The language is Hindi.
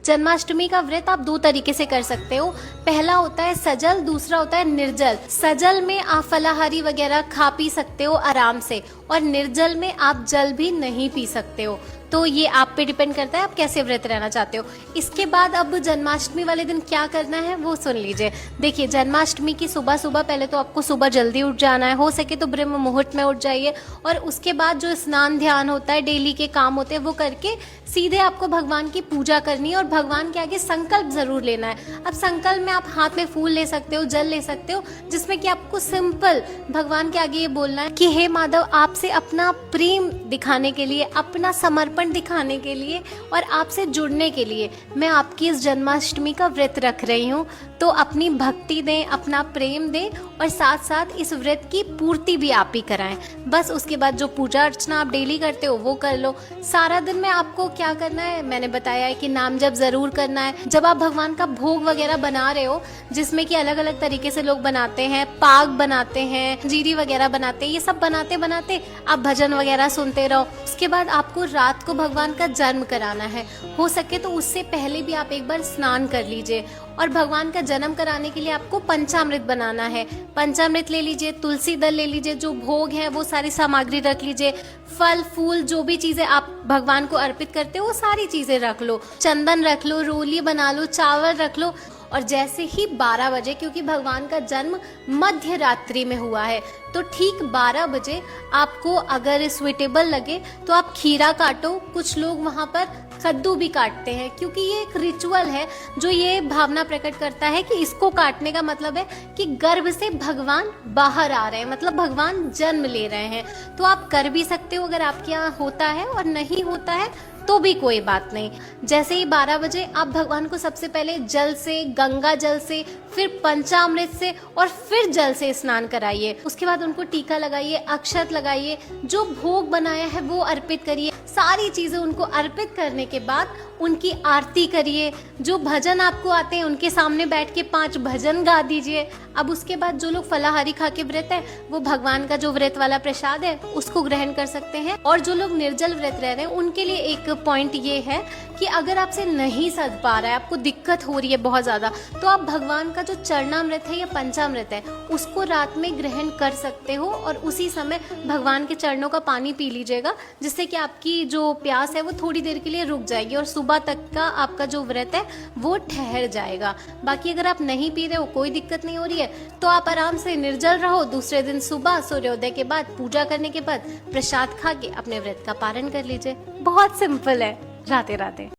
जन्माष्टमी का व्रत आप दो तरीके से कर सकते हो। पहला होता है सजल, दूसरा होता है निर्जल। सजल में आप फलाहारी वगैरह खा पी सकते हो आराम से, और निर्जल में आप जल भी नहीं पी सकते हो। तो ये आप पे डिपेंड करता है आप कैसे व्रत रहना चाहते हो। इसके बाद अब जन्माष्टमी वाले दिन क्या करना है वो सुन लीजिए। देखिए, जन्माष्टमी की सुबह सुबह पहले तो आपको सुबह जल्दी उठ जाना है, हो सके तो ब्रह्म मुहूर्त में उठ जाइए, और उसके बाद जो स्नान ध्यान होता है, डेली के काम होते हैं, वो करके सीधे आपको भगवान की पूजा करनी है और भगवान के आगे संकल्प जरूर लेना है। अब संकल्प में आप हाथ में फूल ले सकते हो, जल ले सकते हो, जिसमें कि आपको सिंपल भगवान के आगे ये बोलना है कि हे माधव, आपसे अपना प्रेम दिखाने के लिए, अपना समर्पण दिखाने के लिए और आपसे जुड़ने के लिए मैं आपकी इस जन्माष्टमी का व्रत रख रही हूँ। तो अपनी भक्ति दें, अपना प्रेम दें, और साथ साथ इस व्रत की पूर्ति भी आप ही कराएं। बस उसके बाद जो पूजा अर्चना आप डेली करते हो वो कर लो। सारा दिन में आपको क्या करना है मैंने बताया है कि नाम जप जरूर करना है। जब आप भगवान का भोग वगैरह बना रहे हो, जिसमें कि अलग अलग तरीके से लोग बनाते हैं, पाग बनाते हैं, जीरी वगैरह बनाते हैं, ये सब बनाते बनाते आप भजन वगैरह सुनते रहो। उसके बाद आपको रात को भगवान का जन्म कराना है। हो सके तो उससे पहले भी आप एक बार स्नान कर लीजिए, और भगवान का जन्म कराने के लिए आपको पंचामृत बनाना है। पंचामृत ले लीजिए, तुलसी दल ले लीजिए, जो भोग है वो सारी सामग्री रख लीजिए, फल फूल जो भी चीजें आप भगवान को अर्पित करते हो वो सारी चीजें रख लो, चंदन रख लो, रोली बना लो, चावल रख लो। और जैसे ही 12 बजे, क्योंकि भगवान का जन्म मध्य रात्रि में हुआ है, तो ठीक 12 बजे आपको अगर स्वीटेबल लगे तो आप खीरा काटो। कुछ लोग वहाँ पर कद्दू भी काटते हैं, क्योंकि ये एक रिचुअल है जो ये भावना प्रकट करता है कि इसको काटने का मतलब है कि गर्भ से भगवान बाहर आ रहे हैं, मतलब भगवान जन्म ले रहे हैं। तो आप कर भी सकते हो अगर आपके यहाँ होता है, और नहीं होता है तो भी कोई बात नहीं। जैसे ही 12 बजे आप भगवान को सबसे पहले जल से, गंगा जल से, फिर पंचामृत से और फिर जल से स्नान कराइए। उसके बाद उनको टीका लगाइए, अक्षत लगाइए, जो भोग बनाया है वो अर्पित करिए। सारी चीजें उनको अर्पित करने के बाद उनकी आरती करिए। जो भजन आपको आते हैं उनके सामने बैठ के 5 भजन गा दीजिए। अब उसके बाद जो लोग फलाहारी खा के व्रत है वो भगवान का जो व्रत वाला प्रसाद है उसको ग्रहण कर सकते हैं। और जो लोग निर्जल व्रत रह रहे हैं उनके लिए एक पॉइंट ये है कि अगर आपसे नहीं सज पा रहा है, आपको दिक्कत हो रही है बहुत ज्यादा, तो आप भगवान का जो चरणामृत है या पंचामृत है उसको रात में ग्रहण कर सकते हो, और उसी समय भगवान के चरणों का पानी पी लीजिएगा, जिससे कि आपकी जो प्यास है वो थोड़ी देर के लिए रुक जाएगी और सुबह तक का आपका जो व्रत है वो ठहर जाएगा। बाकी अगर आप नहीं पी रहे हो, कोई दिक्कत नहीं हो रही है, तो आप आराम से निर्जल रहो। दूसरे दिन सुबह सूर्योदय के बाद, पूजा करने के बाद प्रसाद खा के अपने व्रत का पारण कर लीजिए। बहुत सिंपल है। राधे राधे।